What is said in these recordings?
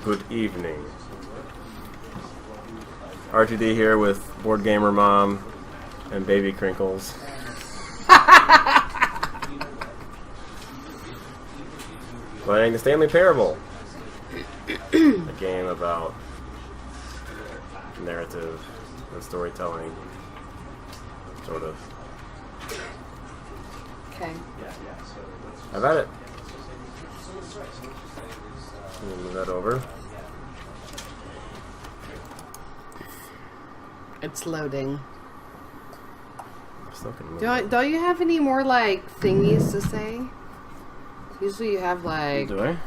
Good evening. RGD here with Board Gamer Mom and Baby Crinkles. Playing the Stanley Parable. A game about narrative and storytelling. Sort of. Okay. Have at it. Move that over. It's loading. Still can move Don't you have any more, like, thingies to say? Usually you have, like... Do I?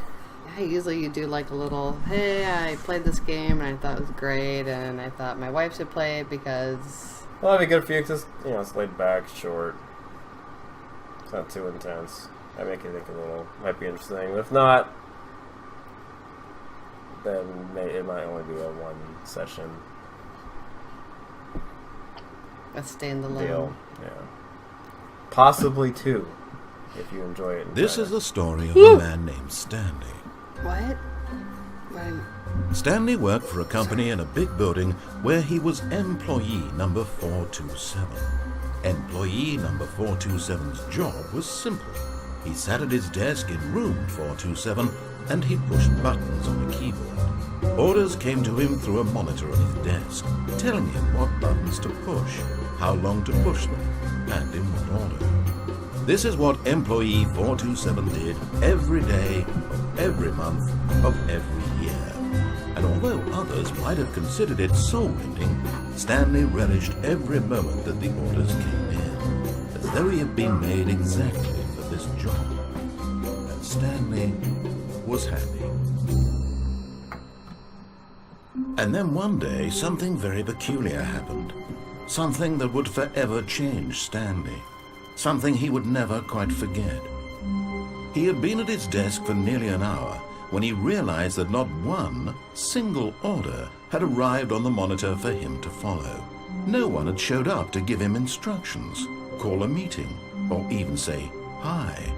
Yeah, usually you do, like, a little, hey, I played this game and I thought it was great and I thought my wife should play it because... Well, that'd be good for you because, you know, it's laid back, short. It's not too intense. Might make you think a little. Might be interesting. But if not, then it might only be a one session A standalone. deal. Yeah. Possibly two, if you enjoy it. This is the story of a man named Stanley. What? Stanley worked for a company in a big building where he was employee number 427. Employee number 427's job was simple. He sat at his desk in room 427 and he pushed buttons on a keyboard. Orders came to him through a monitor on his desk, telling him what buttons to push, how long to push them, and in what order. This is what employee 427 did every day of every month of every year. And although others might have considered it soul-rending, Stanley relished every moment that the orders came in, as though he had been made exactly for this job. And Stanley was happy. And then one day, something very peculiar happened. Something that would forever change Stanley. Something he would never quite forget. He had been at his desk for nearly an hour when he realized that not one single order had arrived on the monitor for him to follow. No one had showed up to give him instructions, call a meeting, or even say hi.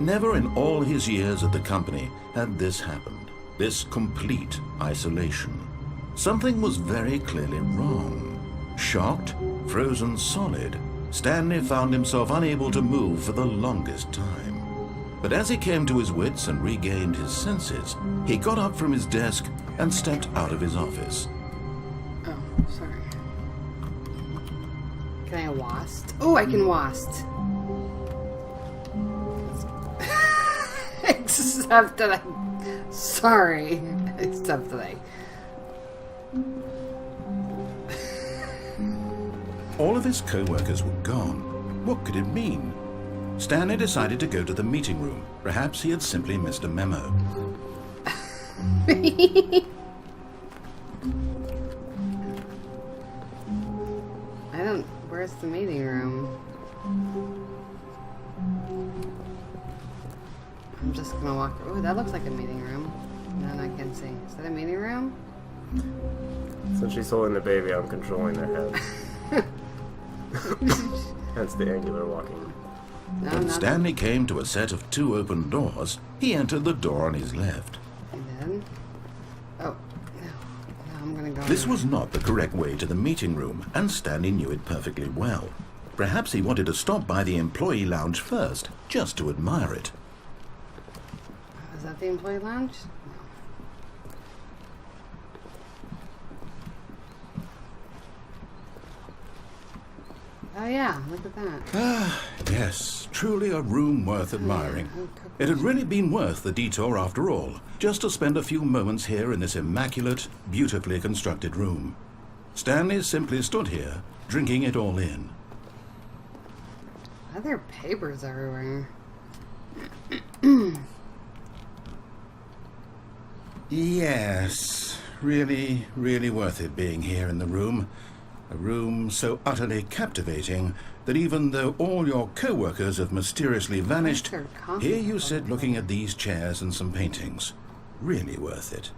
Never in all his years at the company had this happened, this complete isolation. Something was very clearly wrong. Shocked, frozen solid, Stanley found himself unable to move for the longest time. But as he came to his wits and regained his senses, he got up from his desk and stepped out of his office. Oh, sorry. Can I wast? Oh, I can wast. Except that I... Sorry. Except that I... All of his co-workers were gone. What could it mean? Stanley decided to go to the meeting room. Perhaps he had simply missed a memo. Where's the meeting room? I'm just gonna walk... Oh, that looks like a meeting room. No, I can't see. Is that a meeting room? Since she's holding the baby, I'm controlling their head. Hence the angular walking. No, When Stanley came to a set of two open doors, he entered the door on his left. And then... Oh, no, I'm gonna go... This was not the correct way to the meeting room, and Stanley knew it perfectly well. Perhaps he wanted to stop by the employee lounge first, just to admire it. Is that the employee lounge? Oh yeah, look at that. Ah, yes, truly a room worth admiring. It had really been worth the detour after all, just to spend a few moments here in this immaculate, beautifully constructed room. Stanley simply stood here, drinking it all in. Why are there papers everywhere? Yes, really, really worth it being here in the room. A room so utterly captivating that even though all your co-workers have mysteriously vanished, here you sit looking at these chairs and some paintings. Really worth it.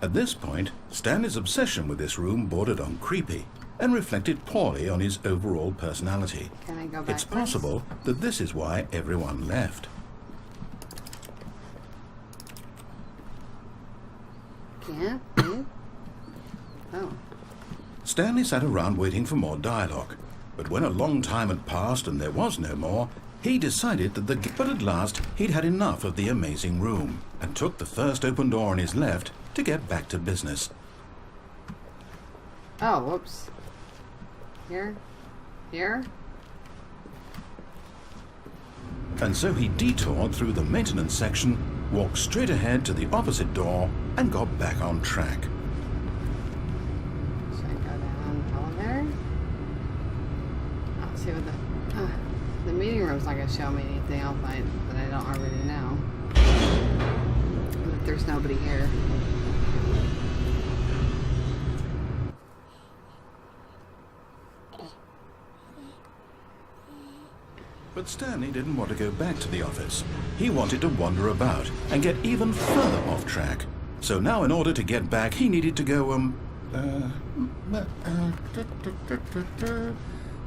At this point, Stanley's obsession with this room bordered on creepy. and reflected poorly on his overall personality. Can I go back? It's possible that this is why everyone left. Can't? Oh. Stanley sat around waiting for more dialogue, but when a long time had passed and there was no more, he decided that but at last he'd had enough of the amazing room, and took the first open door on his left to get back to business. Oh, whoops. Here? Here? And so he detoured through the maintenance section, walked straight ahead to the opposite door, and got back on track. Should I go down the elevator? I'll see what the meeting room's not going to show me anything else that I don't already know. But there's nobody here. But Stanley didn't want to go back to the office. He wanted to wander about and get even further off track. So now in order to get back, he needed to go,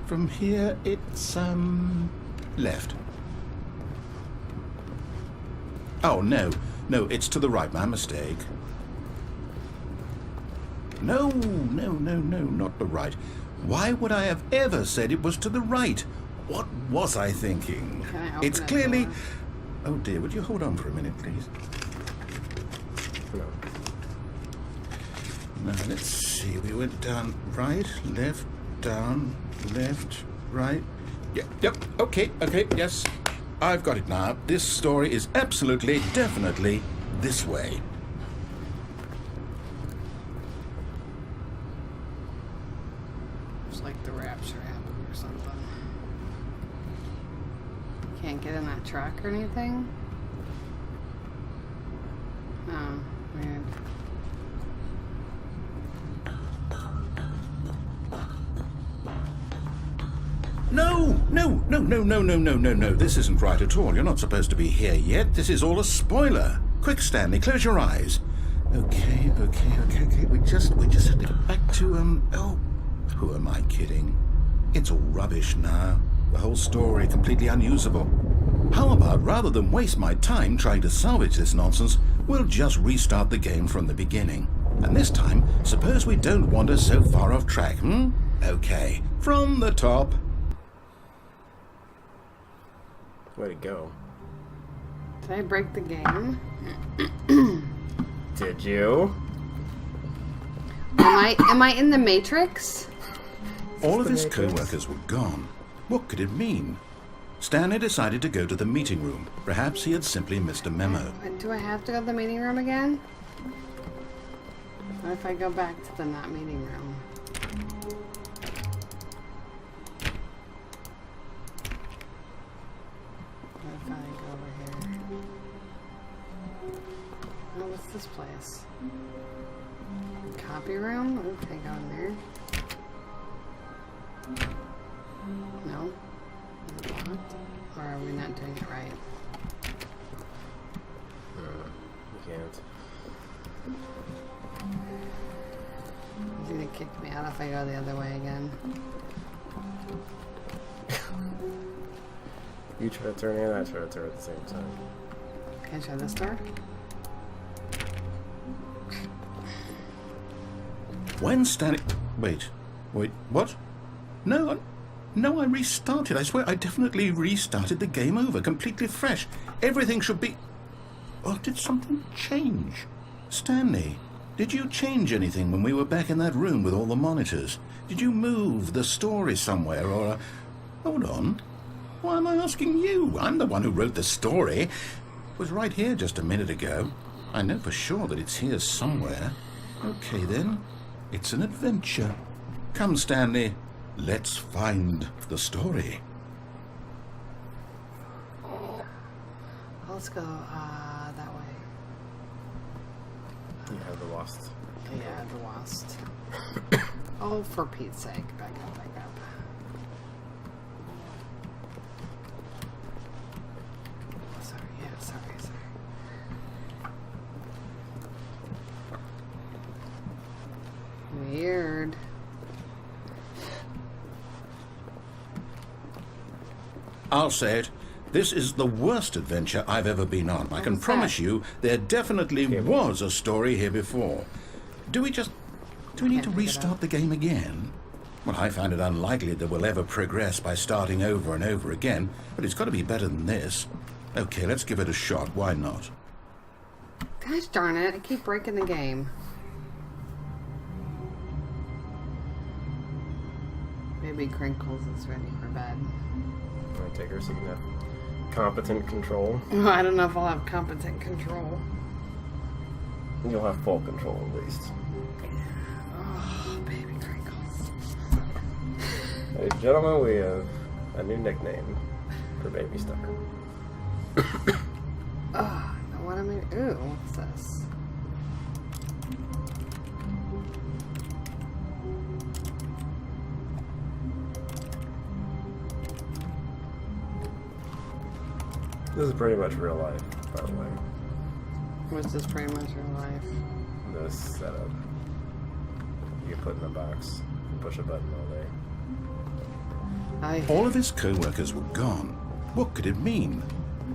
from here it's, left. Oh, no, it's to the right, my mistake. No, not the right. Why would I have ever said it was to the right? What was I thinking? Can I open It's that clearly... door? Oh dear, would you hold on for a minute, please? No. Now, let's see. We went down, right, left, down, left, right. Yep, okay, yes. I've got it now. This story is absolutely, definitely this way. It's like the rapture happened or something. Can't get in that truck or anything? Oh, weird. No. This isn't right at all. You're not supposed to be here yet. This is all a spoiler. Quick, Stanley, close your eyes. Okay. We just have to get back to, oh, who am I kidding? It's all rubbish now. The whole story completely unusable. How about, rather than waste my time trying to salvage this nonsense, we'll just restart the game from the beginning. And this time, suppose we don't wander so far off track, Okay, from the top. Way to go. Did I break the game? Did you? Am I in the Matrix? All of his co-workers were gone. What could it mean? Stanley decided to go to the meeting room. Perhaps he had simply missed a memo. Do I have to go to the meeting room again? What if I go back to the not meeting room? What if I go over here? Oh, what's this place? Copy room? Okay, go in there. No? Is it locked? Or are we not doing it right? You can't. He's gonna kick me out if I go the other way again. You try to turn in, I try to turn at the same time. Can I try this door? When Stanley... Wait, what? No, I restarted. I swear I definitely restarted the game over, completely fresh. Everything should be... Or did something change? Stanley, did you change anything when we were back in that room with all the monitors? Did you move the story somewhere, or... Hold on. Why am I asking you? I'm the one who wrote the story. It was right here just a minute ago. I know for sure that it's here somewhere. Okay, then. It's an adventure. Come, Stanley. Let's find the story. Let's go that way. You have the lost. Yeah, the lost. Oh, for Pete's sake. Back up. Sorry. Weird. I'll say it. This is the worst adventure I've ever been on. I can promise you there definitely was a story here before. Do we need to restart the game again? Well, I find it unlikely that we'll ever progress by starting over and over again, but it's got to be better than this. Okay, let's give it a shot. Why not? Gosh darn it, I keep breaking the game. Maybe Crinkles is ready for bed. I'm gonna take her so you can have competent control. Well, I don't know if I'll have competent control. You'll have full control at least. Oh, baby Crinkles. Ladies and gentlemen, we have a new nickname for Baby Star. Oh, what am I... Ooh, what's this? This is pretty much real life, by the way. What's this pretty much real life? This setup. You can put in a box and push a button all day. All of his co-workers were gone. What could it mean?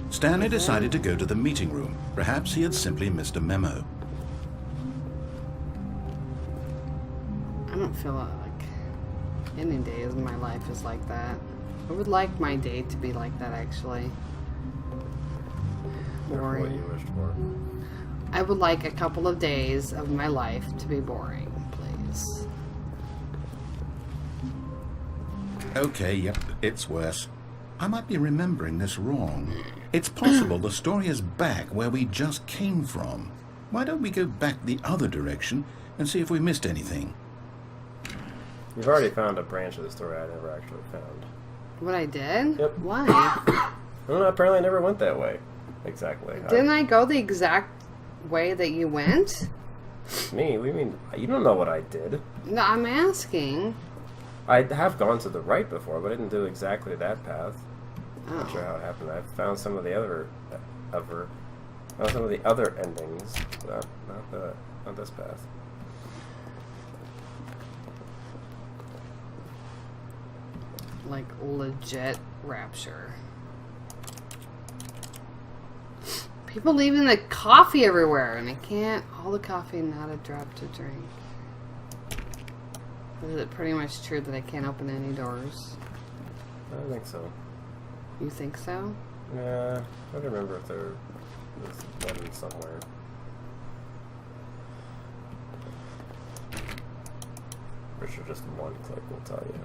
Stanley decided to go to the meeting room. Perhaps he had simply missed a memo. I don't feel like any days in my life is like that. I would like my day to be like that, actually. Boring. What you wished for. I would like a couple of days of my life to be boring, please. Okay, yep, it's worse. I might be remembering this wrong. It's possible the story is back where we just came from. Why don't we go back the other direction and see if we missed anything? You've already found a branch of the story I never actually found. What I did? Yep. Why? Well, apparently I never went that way. Exactly. Didn't I go the exact way that you went? Me? What do you mean? You don't know what I did. No, I'm asking. I have gone to the right before, but I didn't do exactly that path. Oh. Not sure how it happened. I found some of the other endings, not this path. Like legit rapture. People leaving the coffee everywhere, and I can't. All the coffee, not a drop to drink. Is it pretty much true that I can't open any doors? I don't think so. You think so? Yeah, I don't remember if there was one somewhere. For sure, just one click will tell you.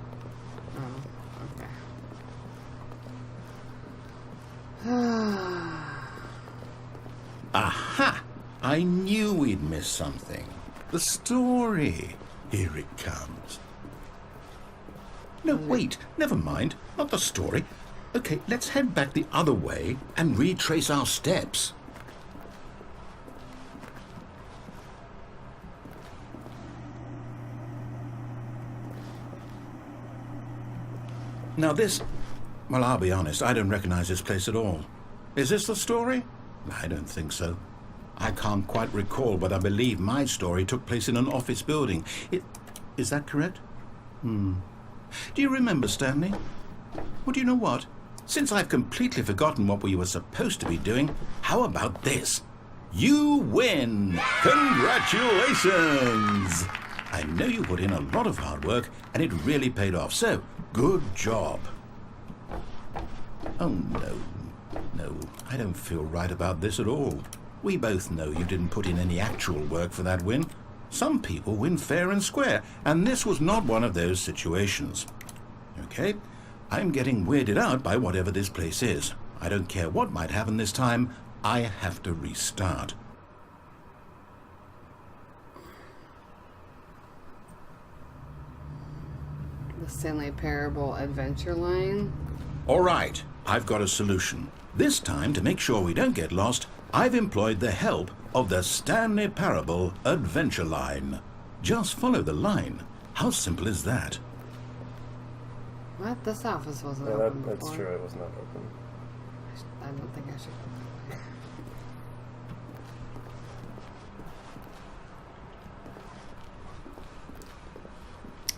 Oh, okay. Aha! I knew we'd missed something. The story. Here it comes. No, wait. Never mind. Not the story. Okay, let's head back the other way and retrace our steps. Now this... Well, I'll be honest. I don't recognize this place at all. Is this the story? I don't think so. I can't quite recall, but I believe my story took place in an office building. Is that correct? Do you remember, Stanley? Well, do you know what? Since I've completely forgotten what we were supposed to be doing, how about this? You win! Congratulations! I know you put in a lot of hard work, and it really paid off, so good job. Oh, no. No, I don't feel right about this at all. We both know you didn't put in any actual work for that win. Some people win fair and square, and this was not one of those situations. Okay, I'm getting weirded out by whatever this place is. I don't care what might happen this time. I have to restart. The Stanley Parable adventure line? All right, I've got a solution. This time, to make sure we don't get lost, I've employed the help of the Stanley Parable adventure line. Just follow the line. How simple is that? What? This office wasn't Yeah, open that's before. true. It was not open. I don't think I should go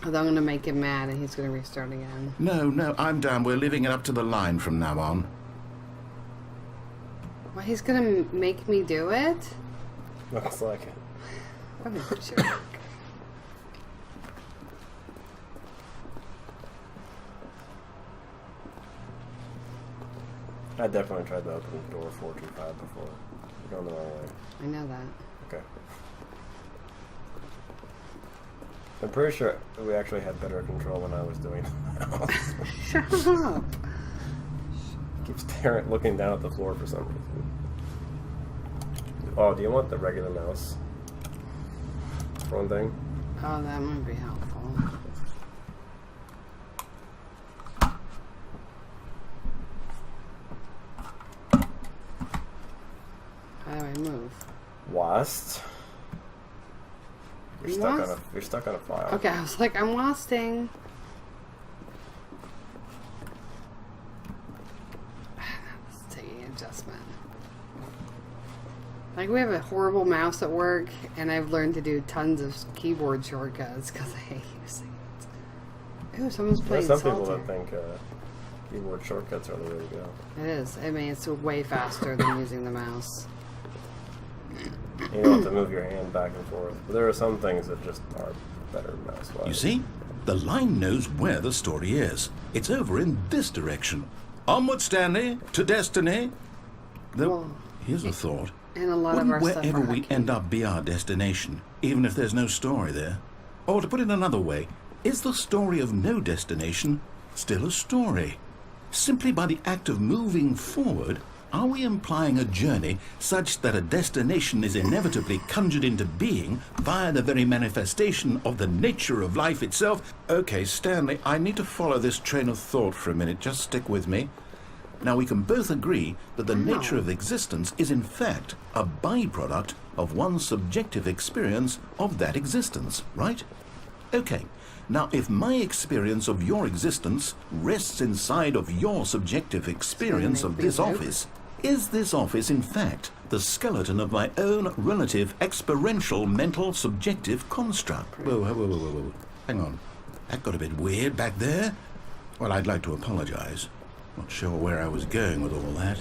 that way. Although I'm gonna make him mad and he's gonna restart again. No, I'm down. We're leaving it up to the line from now on. Well, he's gonna make me do it? Looks like it. What a jerk. I definitely tried to open the door 425 before. You're going the wrong way. I know that. Okay. I'm pretty sure we actually had better control when I was doing it. Shut up. Keep staring, looking down at the floor for some reason. Oh, do you want the regular mouse? For one thing? Oh, that might be helpful. How do I move? Wast. You're stuck on a file. Okay, I was like, I'm wasting. This is taking adjustment. Like, we have a horrible mouse at work, and I've learned to do tons of keyboard shortcuts because I hate using it. Ooh, someone's playing There's some Solitaire. people that think keyboard shortcuts are the way to go. It is. I mean, it's way faster than using the mouse. You don't have to move your hand back and forth. But there are some things that just are better mouse-wise. You see? The line knows where the story is. It's over in this direction. Onward, Stanley, to destiny. Though, Well, here's a thought. And a lot Wouldn't of our stuff wherever are we hockey. end up be our destination, even if there's no story there? Or to put it another way, is the story of no destination still a story? Simply by the act of moving forward, are we implying a journey such that a destination is inevitably conjured into being via the very manifestation of the nature of life itself? Okay, Stanley, I need to follow this train of thought for a minute. Just stick with me. Now, we can both agree that the nature of existence is in fact a byproduct of one's subjective experience of that existence, right? Okay, now if my experience of your existence rests inside of your subjective experience of this office, is this office in fact the skeleton of my own relative experiential mental subjective construct? Whoa. Hang on. That got a bit weird back there. Well, I'd like to apologize. Not sure where I was going with all that.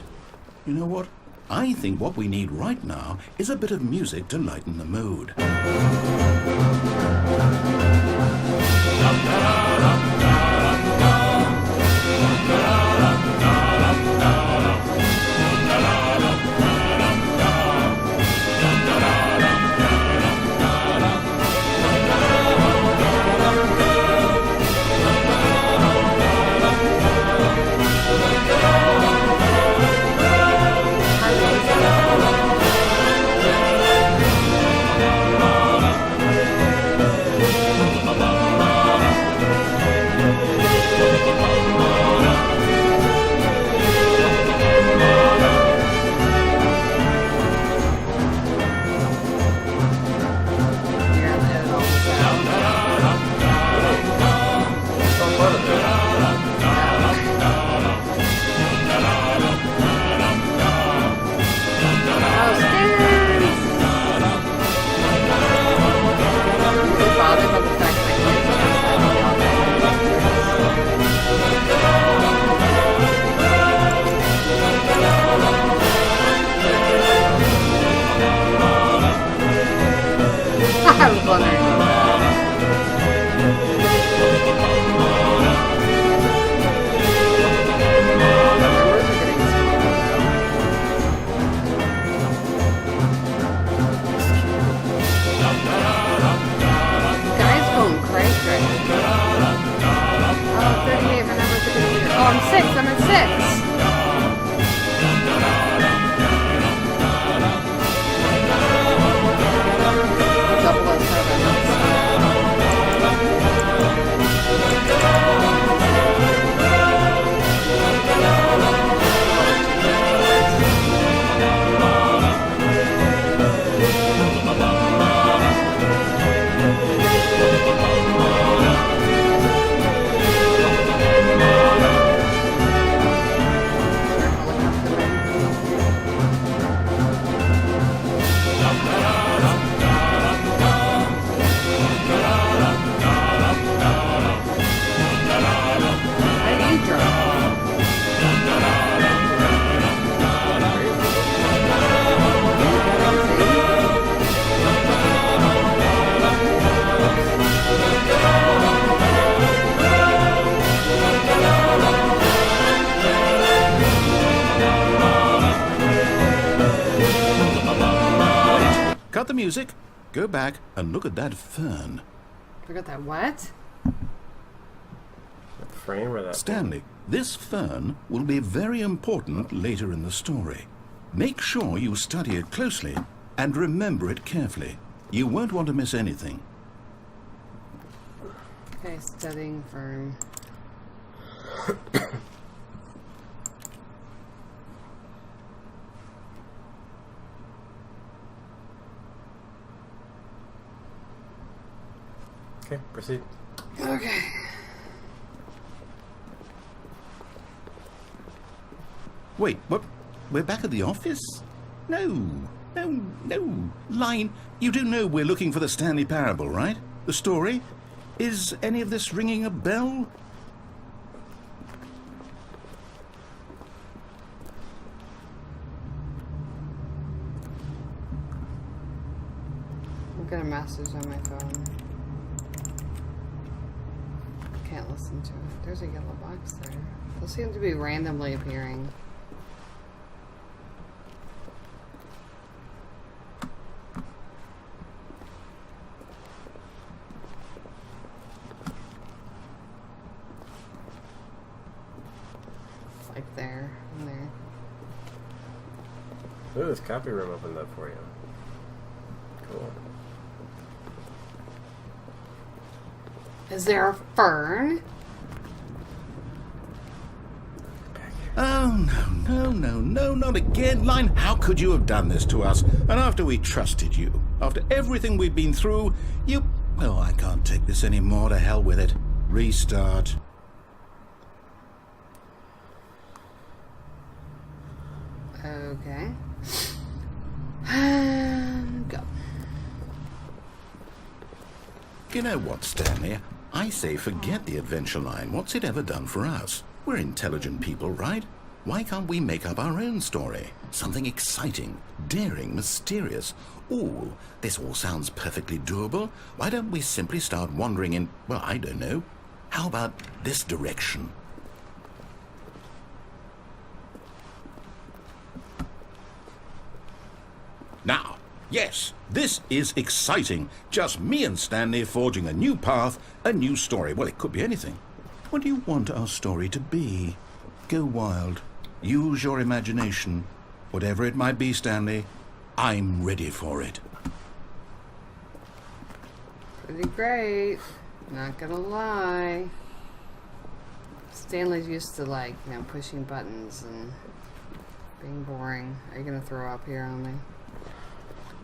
You know what? I think what we need right now is a bit of music to lighten the mood. music. Go back and look at that fern. Look at that. What? That frame or that? Stanley, this fern will be very important later in the story. Make sure you study it closely and remember it carefully. You won't want to miss anything. Okay, studying fern. Okay, proceed. Okay. Wait, what? We're back at the office? No. Line, you do know we're looking for the Stanley Parable, right? The story? Is any of this ringing a bell? I'll get a message on my phone. Can't listen to it. There's a yellow box there. Those seem to be randomly appearing. Like there and there. Ooh, this copy room opened up for you. Cool. Is there a fern? Oh, no, not again. Line, how could you have done this to us? And after we trusted you, after everything we've been through, you... Oh, I can't take this anymore. To hell with it. Restart. Okay. Go. You know what, Stanley? I say forget the adventure line. What's it ever done for us? We're intelligent people, right? Why can't we make up our own story? Something exciting, daring, mysterious. Ooh, this all sounds perfectly doable. Why don't we simply start wandering in, well, I don't know. How about this direction? Now, yes, this is exciting. Just me and Stanley forging a new path, a new story. Well, it could be anything. What do you want our story to be? Go wild. Use your imagination. Whatever it might be, Stanley, I'm ready for it. Pretty great. Not gonna lie. Stanley's used to, like, you know, pushing buttons and being boring. Are you gonna throw up here on me?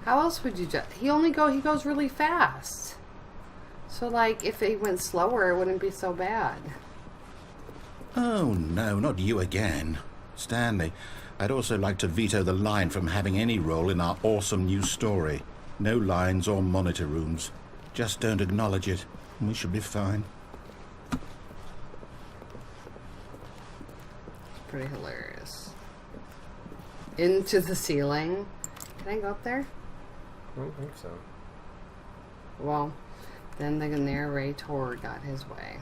How else would you just... he goes really fast. So, like, if he went slower, it wouldn't be so bad. Oh, no, not you again. Stanley, I'd also like to veto the line from having any role in our awesome new story. No lines or monitor rooms. Just don't acknowledge it, and we should be fine. Pretty hilarious. Into the ceiling. Can I go up there? I don't think so. Well, then the narrator got his way.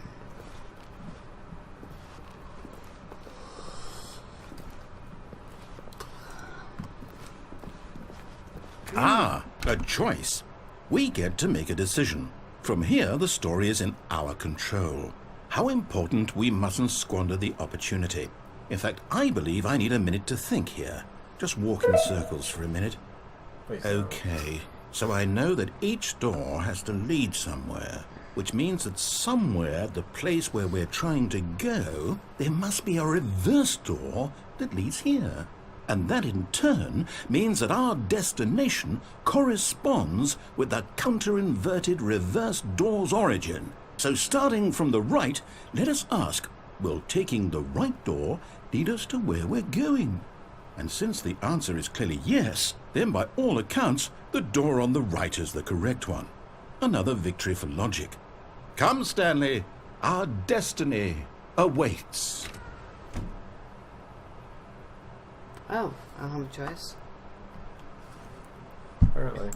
Ah, a choice. We get to make a decision. From here, the story is in our control. How important we mustn't squander the opportunity. In fact, I believe I need a minute to think here. Just walk in circles for a minute. Please Okay, so I know that each door has to lead somewhere, which means that somewhere, the place where we're trying to go, there must be a reverse door that leads here. And that in turn means that our destination corresponds with the counter-inverted reverse door's origin. So starting from the right, let us ask, will taking the right door lead us to where we're going? And since the answer is clearly yes, then by all accounts, the door on the right is the correct one. Another victory for logic. Come, Stanley, our destiny awaits. Oh, I don't have a choice. Apparently.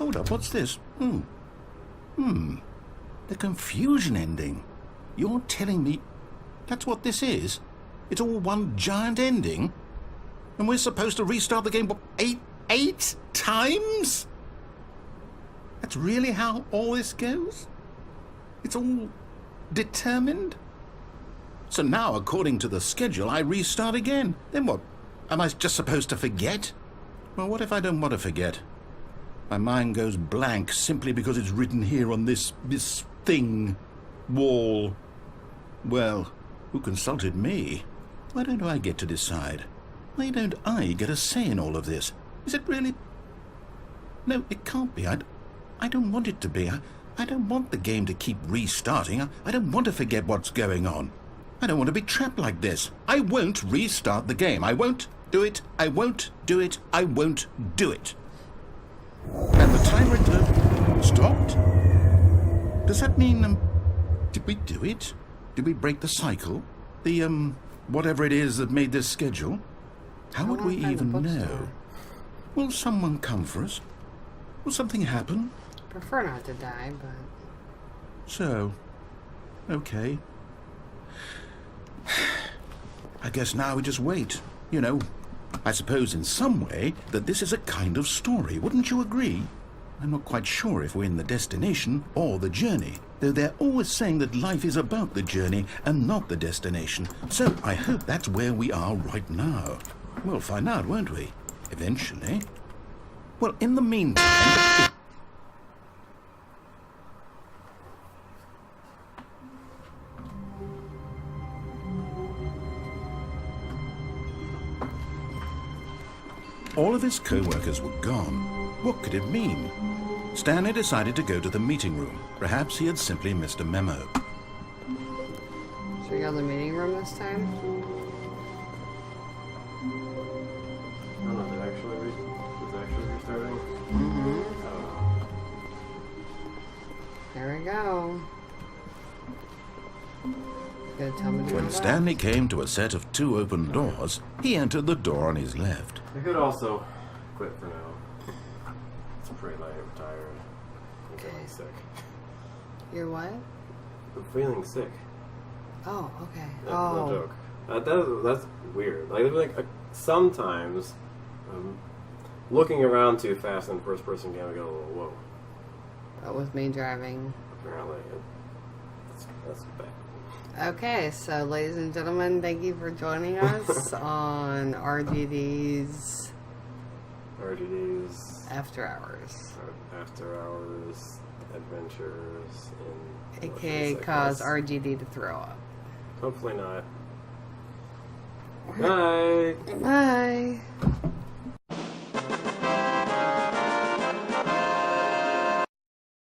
hold up, what's this? The confusion ending. You're telling me that's what this is? It's all one giant ending? And we're supposed to restart the game, what, eight times? That's really how all this goes? It's all determined? So now, according to the schedule, I restart again. Then what? Am I just supposed to forget? Well, what if I don't want to forget? My mind goes blank simply because it's written here on this thing, wall. Well, who consulted me? Why don't I get to decide? Why don't I get a say in all of this? Is it really? No, it can't be. I don't want it to be. I don't want the game to keep restarting. I don't want to forget what's going on. I don't want to be trapped like this. I won't restart the game. I won't do it. I won't do it. I won't do it. And the timer stopped? Does that mean, did we do it? Did we break the cycle? The, whatever it is that made this schedule? How would we even know? Will someone come for us? Will something happen? Prefer not to die, but... So, okay. I guess now we just wait. You know, I suppose in some way that this is a kind of story. Wouldn't you agree? I'm not quite sure if we're in the destination or the journey, though they're always saying that life is about the journey and not the destination. So I hope that's where we are right now. We'll find out, won't we? Eventually. Well, in the meantime... All of his co-workers were gone. What could it mean? Stanley decided to go to the meeting room. Perhaps he had simply missed a memo. Should we go to the meeting room this time? I don't know, it's actually restarting? Mm-hmm. There we go. Gonna tell me to go When back. Stanley came to a set of 2 open doors, he entered the door on his left. I could also quit for now. It's pretty late, I'm tired. I'm feeling sick. You're what? I'm feeling sick. Oh, okay. No joke. That's weird. Like sometimes looking around too fast in first-person game, I go a little whoa. But with me driving. Apparently, that's bad. Okay, so ladies and gentlemen, thank you for joining us on RGD's After Hours. After Hours Adventures in... AKA cause RGD to throw up. Hopefully not. Bye! Bye!